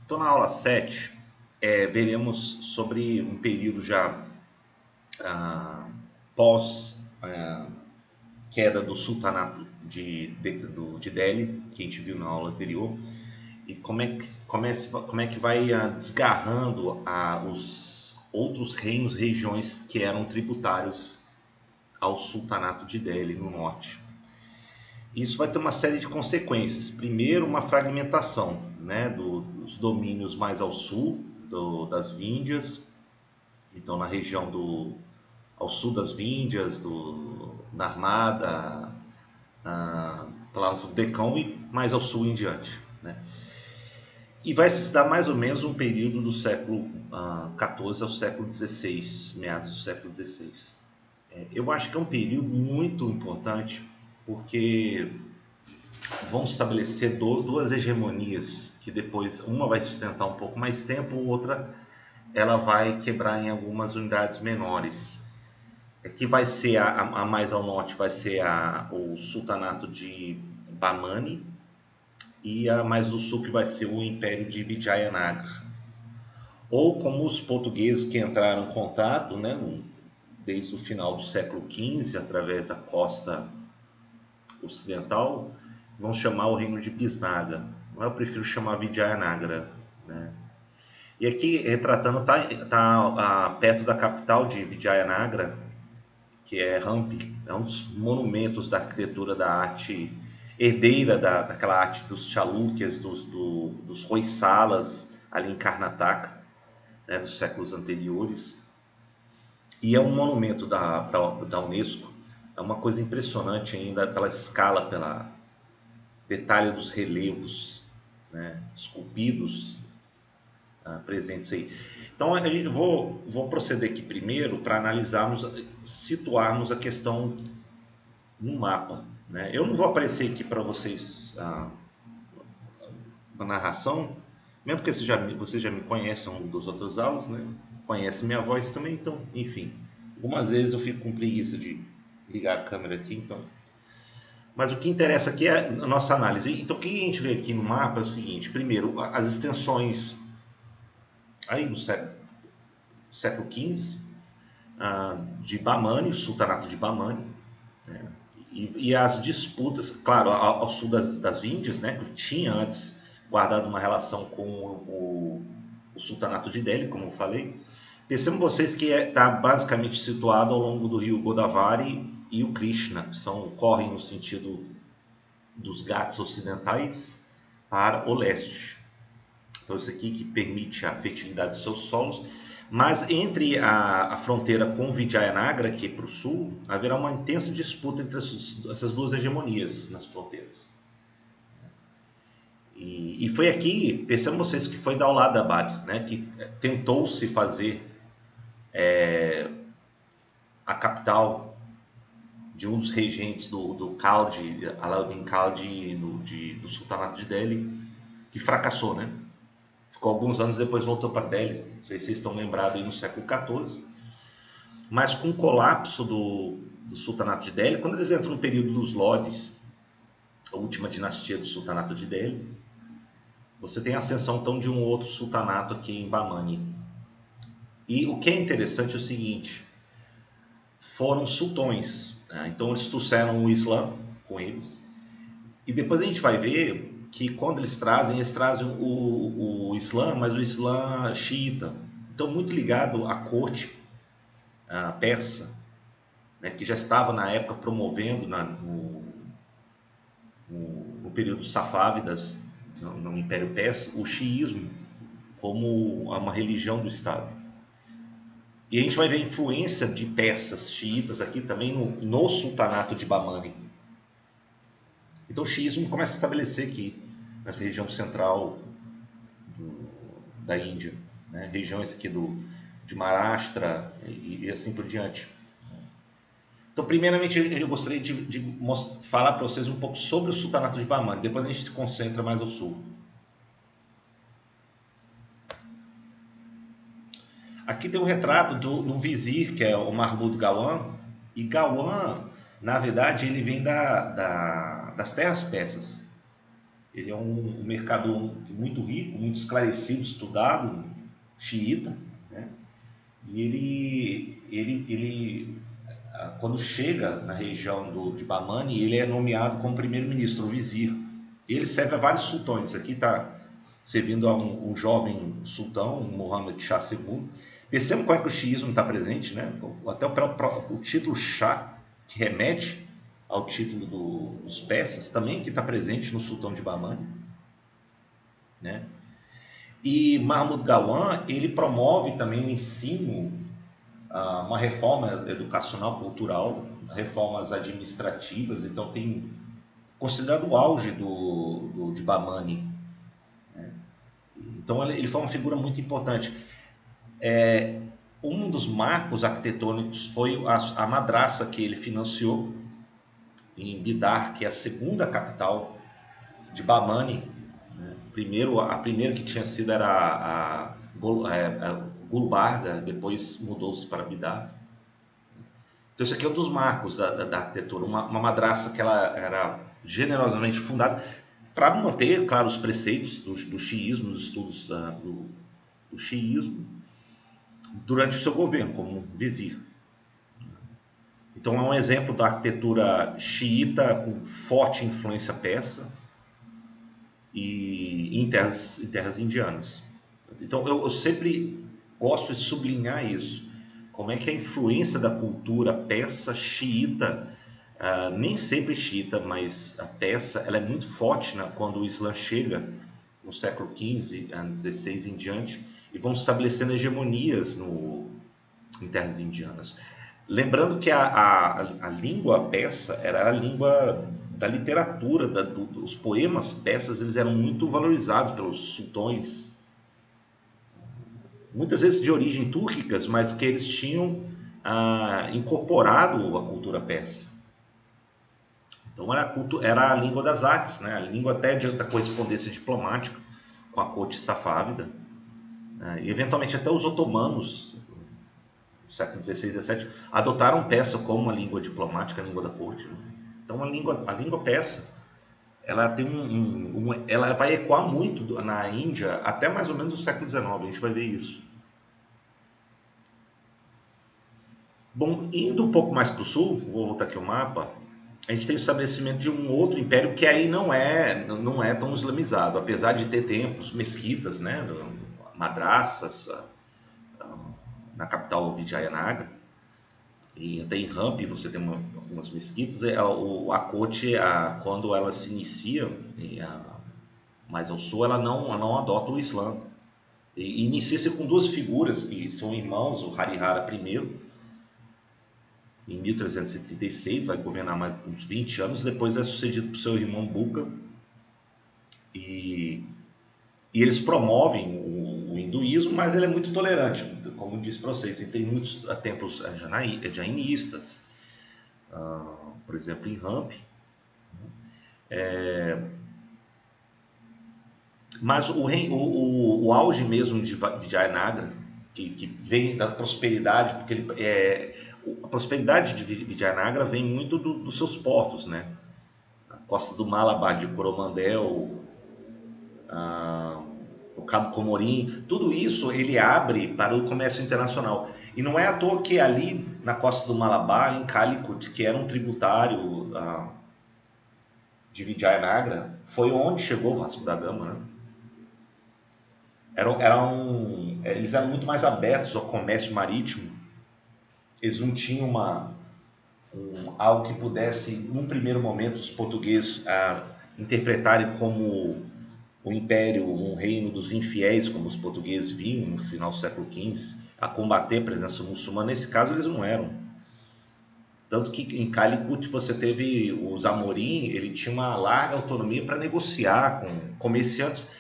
Então, na aula 7, veremos sobre um período já ah, pós queda do sultanato de Delhi, que a gente viu na aula anterior, e como é que vai desgarrando os outros reinos, regiões que eram tributários ao sultanato de Delhi no norte. Isso vai ter uma série de consequências. Primeiro, uma fragmentação, né, dos domínios mais ao sul, das Víndias, então na região ao sul das Víndias, Narmada, lá no Decão e mais ao sul em diante. Né? E vai se dar mais ou menos um período do século XIV ao século XVI, meados do século XVI. Eu acho que é um período muito importante porque vão estabelecer duas hegemonias que depois uma vai sustentar um pouco mais tempo, outra ela vai quebrar em algumas unidades menores. Que vai ser a mais ao norte vai ser o sultanato de Bamani e a mais do sul que vai ser o império de Vijayanagar. Ou como os portugueses que entraram em contato, né, desde o final do século XV, através da costa ocidental, vão chamar o reino de Bisnaga. Eu prefiro chamar Vijayanagar, né? E aqui, retratando, tá perto da capital de Vijayanagar, que é Hampi. É um dos monumentos da arquitetura da arte herdeira daquela arte dos Chalúquias, dos Hoysalas, ali em Karnataka, né, dos séculos anteriores. E é um monumento da Unesco. É uma coisa impressionante ainda pela escala, pela detalhe dos relevos, né, esculpidos presentes aí. Então, vou proceder aqui primeiro para analisarmos, situarmos a questão no mapa. Né? Eu não vou aparecer aqui para vocês uma narração, mesmo porque vocês já me conhecem um dos outros aulas, né? Conhecem minha voz também, então, enfim. Algumas vezes eu fico com preguiça de ligar a câmera aqui, então. Mas o que interessa aqui é a nossa análise. Então, o que a gente vê aqui no mapa é o seguinte: primeiro, as extensões aí no século XV, de Bamani, o sultanato de Bamani, né? E as disputas, claro, ao sul das Índias, né, que tinha antes guardado uma relação com o sultanato de Delhi, como eu falei. Pensemos vocês que está basicamente situado ao longo do rio Godavari e o Krishna, que correm no sentido dos Ghats ocidentais para o leste. Então, isso aqui que permite a fertilidade dos seus solos. Mas entre a fronteira com Vijayanagar, aqui para o sul, haverá uma intensa disputa entre essas duas hegemonias nas fronteiras. E foi aqui, pensando vocês, que foi Daulabad, né, que tentou-se fazer a capital de um dos regentes do Khaldi, Alauddin Khaldi, do sultanato de Delhi, que fracassou, né? Ficou alguns anos depois voltou para Delhi, não sei se vocês estão lembrados aí no século XIV. Mas com o colapso do sultanato de Delhi, quando eles entram no período dos Lodis, a última dinastia do sultanato de Delhi, você tem a ascensão então de um outro sultanato aqui em Bamani. E o que é interessante é o seguinte: foram sultões, né? Então eles trouxeram o Islã com eles. E depois a gente vai ver que quando eles trazem o Islã, mas o Islã xiita. Então, muito ligado à corte persa, né, que já estava na época promovendo no período safávidas, no Império Persa, o xiismo como uma religião do Estado. E a gente vai ver a influência de persas, xiitas aqui também no sultanato de Bamani. Então o xiismo começa a se estabelecer aqui, nessa região central da Índia, né? Regiões aqui de Maharashtra e assim por diante. Então, primeiramente, eu gostaria de falar para vocês um pouco sobre o sultanato de Bamani, depois a gente se concentra mais ao sul. Aqui tem um retrato do vizir, que é o Mahmud Gawan, e Gawan, na verdade, ele vem das terras persas. Ele é um mercador muito rico, muito esclarecido, estudado, xiita, né? E quando chega na região de Bamani, ele é nomeado como primeiro-ministro, o vizir. E ele serve a vários sultões. Aqui está servindo a um jovem sultão, Muhammad Shah II. Percebam como é que o xiismo está presente, né? Até o título Shah, que remete ao título dos persas, também que está presente no sultão de Bamani, né? E Mahmud Gawan, ele promove também o ensino, uma reforma educacional, cultural, reformas administrativas. Então tem considerado o auge de Bamani. Então ele foi uma figura muito importante. Um dos marcos arquitetônicos foi a madraça que ele financiou em Bidar, que é a segunda capital de Bamani. A primeira que tinha sido era a Gulbarga, depois mudou-se para Bidar. Então isso aqui é um dos marcos da arquitetura, uma madraça que ela era generosamente fundada para manter, claro, os preceitos do xiismo, os estudos do xiismo, durante o seu governo, como vizir. Então é um exemplo da arquitetura xiita com forte influência persa e em terras indianas. Então eu sempre gosto de sublinhar isso. Como é que a influência da cultura persa xiita, nem sempre xiita, mas a persa, ela é muito forte, né, quando o Islã chega no século XV, XVI em diante, e vão estabelecendo hegemonias em terras indianas. Lembrando que a língua persa era a língua da literatura, os poemas persas, eles eram muito valorizados pelos sultões, muitas vezes de origem túrquicas, mas que eles tinham incorporado a cultura persa. Então era a língua das artes, né? A língua até da correspondência diplomática com a corte safávida, né? E eventualmente até os otomanos, no século XVI e XVII, adotaram o persa como uma língua diplomática, a língua da corte, né? Então a língua persa, ela tem ela vai ecoar muito na Índia até mais ou menos o século XIX, a gente vai ver isso. Bom, indo um pouco mais para o sul, vou voltar aqui o mapa, a gente tem o estabelecimento de um outro império que aí não é tão islamizado, apesar de ter templos, mesquitas, né, madraças, na capital Vijayanagar, e até em Hampi você tem algumas mesquitas. A corte, quando ela se inicia mais ao sul, ela não adota o Islã. E inicia-se com duas figuras que são irmãos, o Harihara I, em 1336, vai governar mais uns 20 anos, depois é sucedido por seu irmão Buka, e, e eles promovem o hinduísmo, mas ele é muito tolerante, como disse para vocês, e tem muitos templos jainistas, por exemplo, em Hampi. Mas o auge mesmo de Vijayanagar, que vem da prosperidade, porque a prosperidade de Vijayanagar vem muito dos seus portos, né? A costa do Malabar, de Coromandel, o Cabo Comorim, tudo isso ele abre para o comércio internacional. E não é à toa que ali na costa do Malabar, em Calicut, que era um tributário de Vijayanagar, foi onde chegou o Vasco da Gama, né? Eles eram muito mais abertos ao comércio marítimo. Eles não tinham algo que pudesse, num primeiro momento, os portugueses interpretarem como o império, um reino dos infiéis, como os portugueses vinham no final do século XV, a combater a presença muçulmana. Nesse caso, eles não eram. Tanto que em Calicut você teve os Amorim, ele tinha uma larga autonomia para negociar com comerciantes,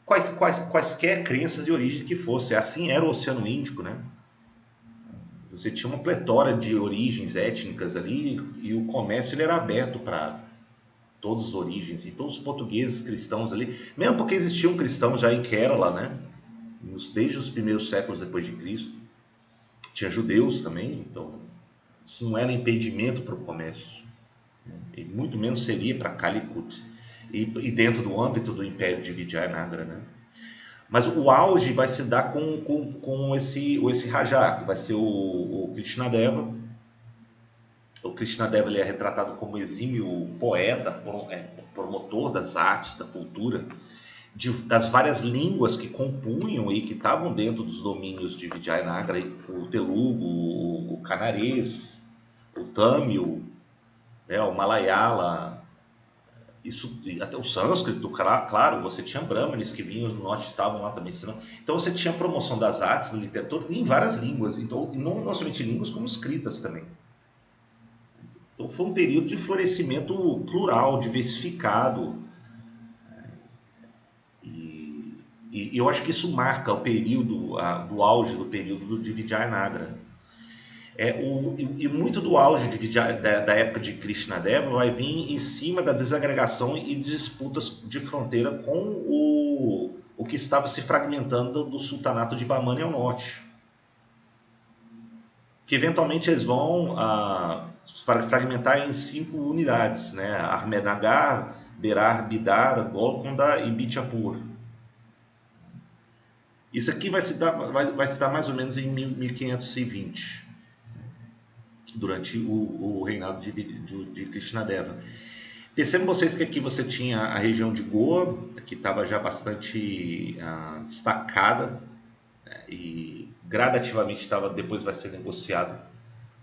quaisquer crenças de origem que fosse. Assim era o Oceano Índico, né? Você tinha uma pletora de origens étnicas ali e o comércio ele era aberto para todas as origens. Então os portugueses cristãos ali, mesmo porque existiam cristãos já em Kerala, né? Desde os primeiros séculos depois de Cristo, tinha judeus também, então isso não era impedimento para o comércio, né? E muito menos seria para Calicut. e dentro do âmbito do Império de Vijayanagra, né? Mas o auge vai se dar com esse Raja, que vai ser o Krishnadeva. O Krishnadeva ele é retratado como exímio poeta, promotor das artes, da cultura, das várias línguas que compunham e que estavam dentro dos domínios de Vijayanagra, o telugu, o canarês, o tâmil, né, o malayala, isso, até o sânscrito, claro, você tinha brahmanes que vinham do norte, estavam lá também ensinando. Então você tinha promoção das artes, da literatura, em várias línguas, então, e não somente línguas, como escritas também. Então foi um período de florescimento plural, diversificado, e eu acho que isso marca o período do auge do período de Vijayanagra. E muito do auge da época de Krishnadeva vai vir em cima da desagregação e disputas de fronteira com o que estava se fragmentando do sultanato de Bamani ao norte. Que eventualmente eles vão fragmentar em 5 unidades, né? Ahmednagar, Berar, Bidar, Golconda e Bijapur. Isso aqui vai se dar mais ou menos em 1520, durante o reinado de Krishnadeva. Percebam vocês que aqui você tinha a região de Goa, que estava já bastante destacada, né, e gradativamente depois vai ser negociado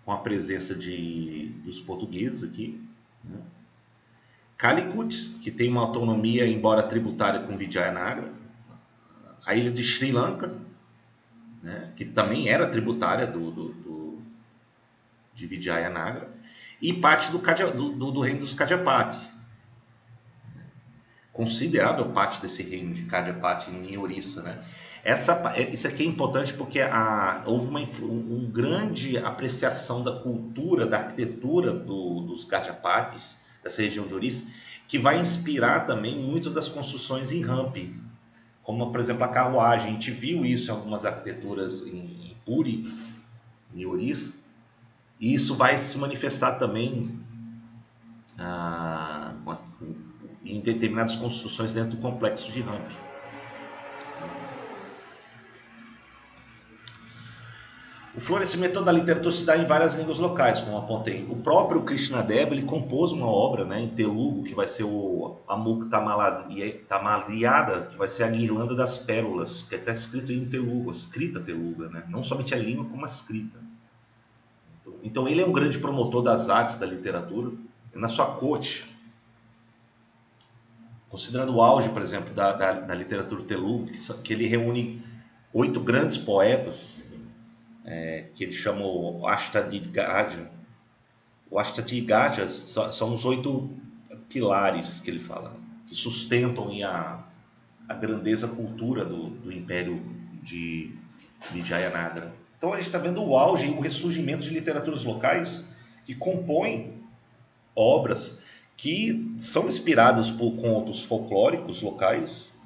com a presença dos portugueses aqui. Né? Calicut, que tem uma autonomia, embora tributária, com Vijayanagra. A ilha de Sri Lanka, né, que também era tributária de Vijayanagra, e parte do reino dos Kadyapati. Considerável parte desse reino de Kadyapati em Orissa, né? Isso aqui é importante porque houve uma grande apreciação da cultura, da arquitetura dos Kadyapatis, dessa região de Orissa, que vai inspirar também muitas das construções em Hampi, como, por exemplo, a carruagem. A gente viu isso em algumas arquiteturas em Puri, em Orissa, e isso vai se manifestar também em determinadas construções dentro do complexo de Hampi. O florescimento da literatura se dá em várias línguas locais, como apontei. O próprio Krishnadeva ele compôs uma obra, né, em Telugu, que vai ser o Amuk Tamaliada, que vai ser a Guirlanda das Pérolas, que está escrito em Telugu, escrita Teluga, né? Não somente a língua, como a escrita. Então ele é um grande promotor das artes, da literatura. Na sua corte, considerando o auge, por exemplo, da literatura Telugu, que ele reúne 8 grandes poetas, que ele chama o Ashtadhyaja. O Ashtadhyajas são os 8 pilares que ele fala, que sustentam a grandeza cultura do Império de Vijayanagra. Então a gente está vendo o auge e o ressurgimento de literaturas locais que compõem obras que são inspiradas por contos folclóricos locais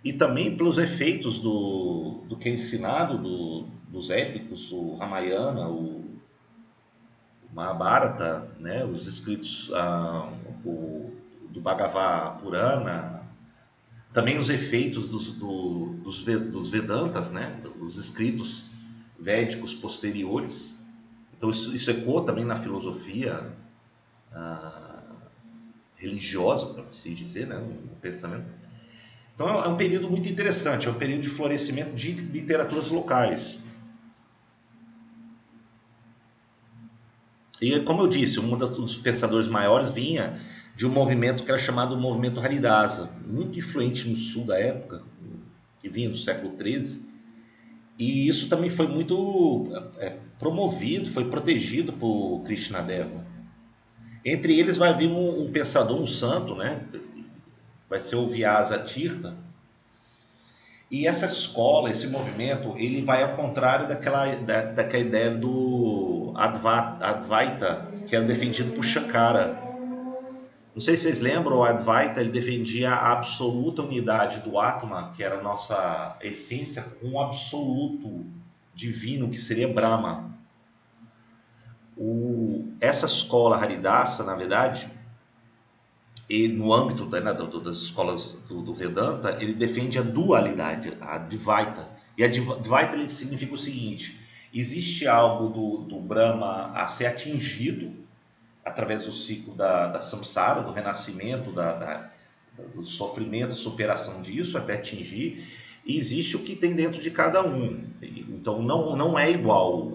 e também pelos efeitos do que é ensinado dos épicos, o Ramayana, o Mahabharata, né, os escritos do Bhagavad Purana, também os efeitos dos Vedantas, né, os escritos védicos posteriores. Então isso ecoa também na filosofia religiosa, para assim dizer, né, no pensamento. Então é um período muito interessante, é um período de florescimento de literaturas locais. E como eu disse, um dos pensadores maiores vinha de um movimento que era chamado movimento Haridasa, muito influente no sul da época, que vinha do século XIII. E isso também foi muito promovido, foi protegido por Krishnadeva. Entre eles vai vir um pensador, um santo, né? Vai ser o Vyasa Tirtha. E essa escola, esse movimento, ele vai ao contrário daquela ideia do Advaita, que era defendido por Shankara. Não sei se vocês lembram, o Advaita ele defendia a absoluta unidade do Atma, que era a nossa essência, com o absoluto divino, que seria Brahma. Essa escola Haridasa, na verdade, e no âmbito das escolas do Vedanta, ele defende a dualidade, a Dvaita. E a Dvaita ele significa o seguinte: existe algo do Brahma a ser atingido através do ciclo da samsara, do renascimento, do sofrimento, superação disso até atingir, e existe o que tem dentro de cada um. Então não é igual.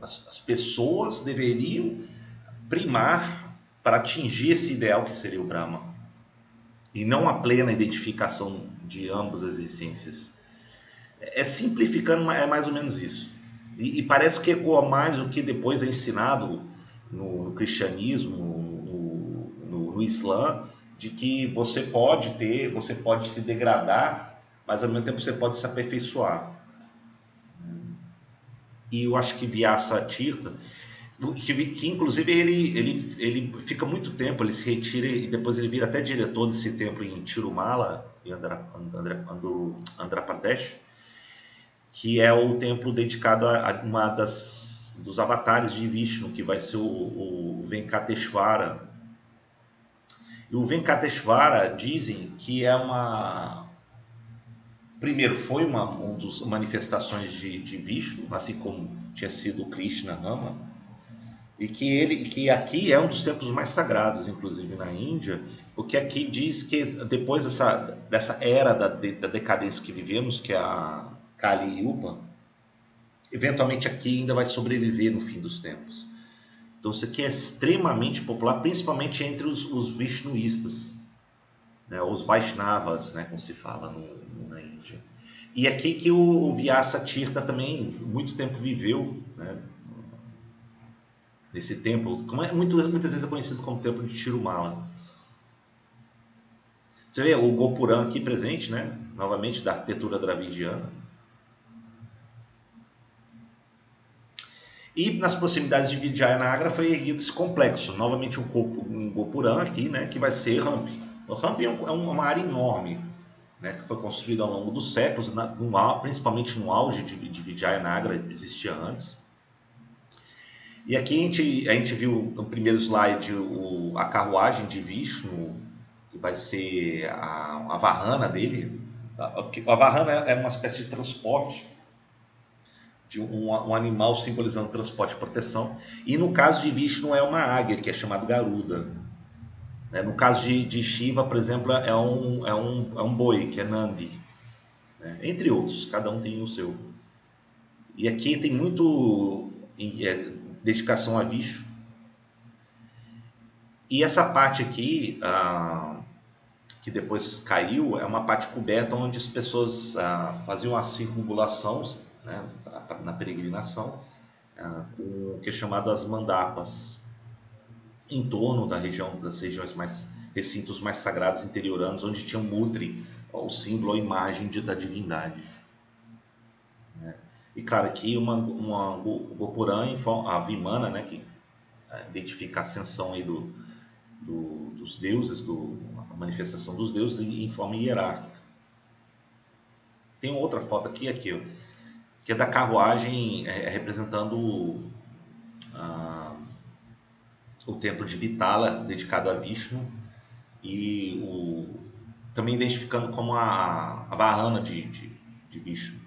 As pessoas deveriam primar para atingir esse ideal que seria o Brahma, e não a plena identificação de ambas as essências. Simplificando, é mais ou menos isso. E parece que ecoa mais o que depois é ensinado no cristianismo, no Islã, de que você pode se degradar, mas ao mesmo tempo você pode se aperfeiçoar. E eu acho que Vyasa Tirtha, que inclusive ele fica muito tempo, ele se retira e depois ele vira até diretor desse templo em Tirumala, em Andhra Pradesh, que é o templo dedicado a uma dos avatares de Vishnu, que vai ser o Venkateshvara. E o Venkateshvara dizem que é primeiro, foi uma das manifestações de Vishnu, assim como tinha sido Krishna Rama, e que aqui é um dos templos mais sagrados, inclusive na Índia, porque aqui diz que depois dessa era da decadência que vivemos, que é a Kali Yuga, eventualmente aqui ainda vai sobreviver no fim dos tempos. Então isso aqui é extremamente popular, principalmente entre os Vishnuístas, né, os Vaishnavas, né, como se fala na Índia. E aqui que o Vyasa Tirtha também muito tempo viveu, né, nesse templo, como muitas vezes é conhecido como templo de Tirumala. Você vê o Gopuram aqui presente, né, novamente da arquitetura dravidiana. E nas proximidades de Vijayanagra foi erguido esse complexo, novamente um Gopuram aqui, né, que vai ser Hampi. O Hampi é uma área enorme, né, que foi construída ao longo dos séculos, principalmente no auge de Vijayanagra, existia antes. E aqui a gente viu no primeiro slide a carruagem de Vishnu, que vai ser a Vahana dele. A Vahana é uma espécie de transporte, de um animal simbolizando transporte e proteção. E no caso de Vishnu é uma águia, que é chamada Garuda. No caso de Shiva, por exemplo, é um boi, que é Nandi. Entre outros, cada um tem o seu. E aqui tem muito dedicação a Vishnu. E essa parte aqui, que depois caiu, é uma parte coberta onde as pessoas faziam a circunambulação, né, na peregrinação, com o que é chamado as mandapas, em torno das regiões recintos mais sagrados interioranos, onde tinha um mutri, o símbolo, a imagem da divindade. E claro, aqui uma Gopuram, a Vimana, né, que identifica a ascensão aí dos deuses, a manifestação dos deuses em forma hierárquica. Tem outra foto aqui, que é da carruagem representando o templo de Vitala, dedicado a Vishnu, e também identificando como a Vahana de Vishnu.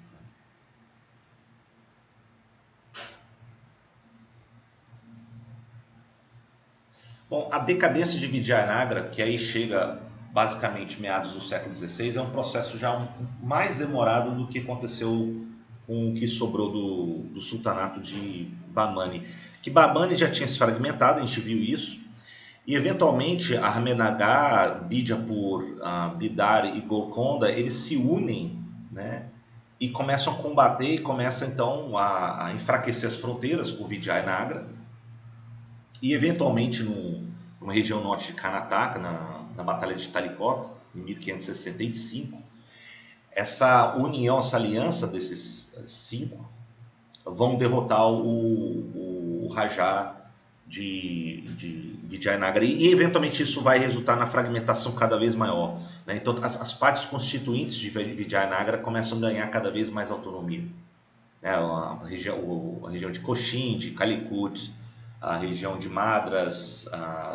Bom, a decadência de Vijayanagra, que aí chega basicamente meados do século XVI, é um processo já mais demorado do que aconteceu com o que sobrou do sultanato de Bahmani. Que Bahmani já tinha se fragmentado, a gente viu isso, e eventualmente Ahmednagar, Bijapur, Bidar e Golconda, eles se unem, né, e começam a combater e começam então a enfraquecer as fronteiras com Vijayanagra, e eventualmente numa região norte de Karnataka, na Batalha de Talikota, em 1565, essa união, essa aliança desses 5 vão derrotar o Rajá de Vijayanagra, e eventualmente isso vai resultar na fragmentação cada vez maior, né? Então as partes constituintes de Vijayanagra começam a ganhar cada vez mais autonomia, né? A região de Cochin, de Calicut, a região de Madras,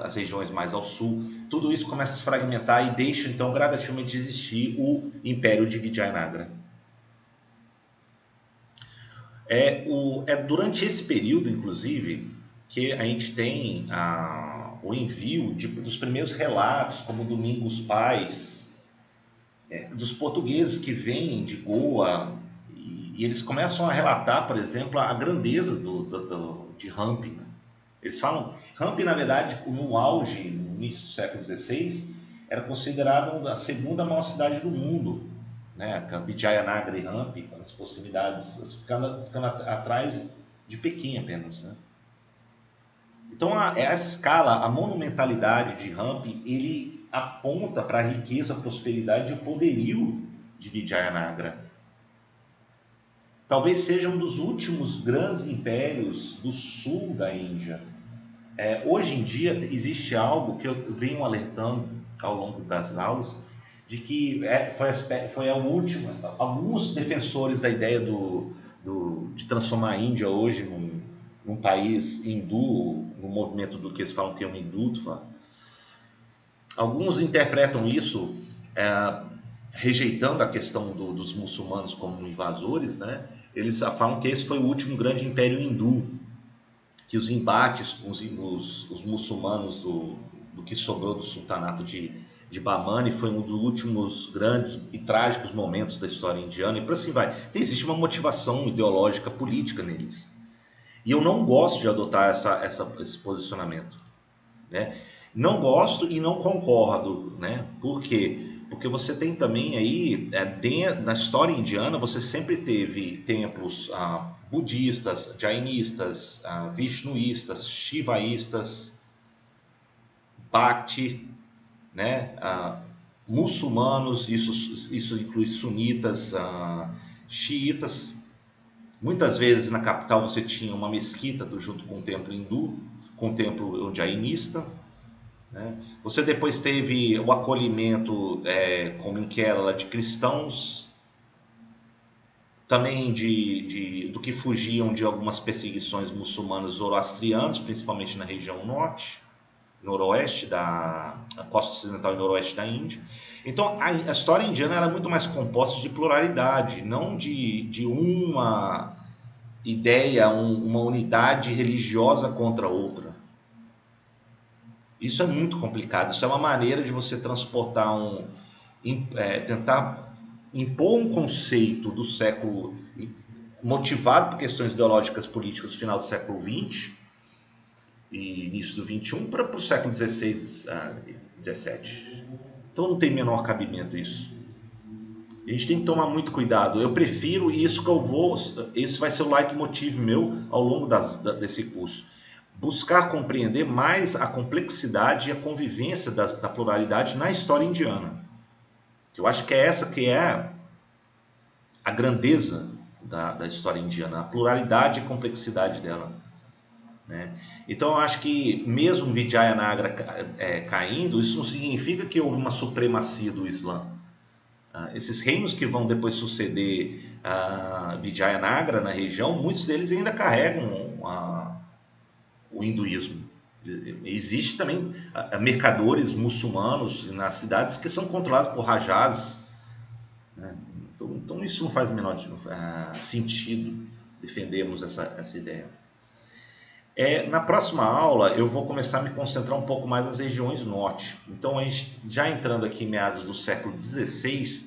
as regiões mais ao sul, tudo isso começa a se fragmentar e deixa então gradativamente de existir o Império de Vijayanagara. É durante esse período, inclusive, que a gente tem o envio dos primeiros relatos, como Domingos Pais, dos portugueses que vêm de Goa, e eles começam a relatar, por exemplo, a grandeza de Hampi, né? Eles falam, Hampi, na verdade, no auge, no início do século XVI, era considerada a segunda maior cidade do mundo, né? Vijayanagara e Hampi, as proximidades, ficando atrás de Pequim apenas, né? Então, a escala, a monumentalidade de Hampi, ele aponta para a riqueza, a prosperidade e o poderio de Vijayanagara. Talvez seja um dos últimos grandes impérios do sul da Índia. Hoje em dia existe algo que eu venho alertando ao longo das aulas, de que foi a última. Alguns defensores da ideia de transformar a Índia hoje num país hindu, no movimento do que eles falam que é um hindutva, alguns interpretam isso rejeitando a questão dos muçulmanos como invasores, né? Eles falam que esse foi o último grande império hindu, que os embates com os muçulmanos do que sobrou do sultanato de Bahmani foi um dos últimos grandes e trágicos momentos da história indiana, e por assim vai. Então, existe uma motivação ideológica, política neles. E eu não gosto de adotar esse posicionamento, né? Não gosto e não concordo, né? Por quê? Porque você tem também aí, na história indiana, você sempre teve templos budistas, jainistas, vishnuístas, shivaístas, bhakti, né? Muçulmanos, isso inclui sunitas, xiitas. Muitas vezes na capital você tinha uma mesquita junto com o templo hindu, com o templo jainista, né? Você depois teve o acolhimento, como em Kerala, de cristãos, também do que fugiam de algumas perseguições muçulmanas zoroastrianos, principalmente na região norte, noroeste da costa ocidental e noroeste da Índia. Então a história indiana era muito mais composta de pluralidade, não de uma ideia, uma unidade religiosa contra outra. Isso é muito complicado. Isso é uma maneira de você transportar tentar impor um conceito do século, motivado por questões ideológicas políticas do final do século XX e início do XXI, para o século XVI, XVII. Então não tem menor cabimento isso. A gente tem que tomar muito cuidado. Eu prefiro isso que eu vou. Esse vai ser o leitmotiv meu ao longo desse curso. Buscar compreender mais a complexidade e a convivência da pluralidade na história indiana. Eu acho que é essa que é a grandeza da história indiana, a pluralidade e complexidade dela, né? Então eu acho que mesmo Vijayanagara caindo, isso não significa que houve uma supremacia do Islã. Esses reinos que vão depois suceder Vijayanagara na região, muitos deles ainda carregam o hinduísmo. Existe também mercadores muçulmanos nas cidades que são controlados por rajás, né? Então isso não faz o menor sentido defendermos essa ideia. Na próxima aula eu vou começar a me concentrar um pouco mais nas regiões norte. Então, já entrando aqui em meados do século XVI,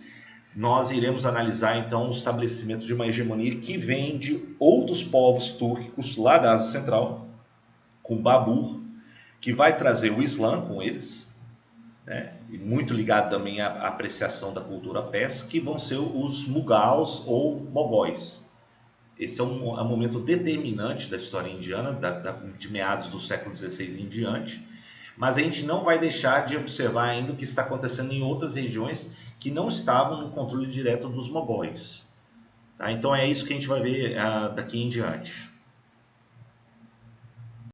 nós iremos analisar então o estabelecimento de uma hegemonia que vem de outros povos túrquicos lá da Ásia Central, com Babur, que vai trazer o Islã com eles, né? E muito ligado também à apreciação da cultura persa, que vão ser os Mughals ou Mogóis. Esse é um momento determinante da história indiana, de meados do século XVI em diante, mas a gente não vai deixar de observar ainda o que está acontecendo em outras regiões que não estavam no controle direto dos mogóis. Tá? Então é isso que a gente vai ver daqui em diante.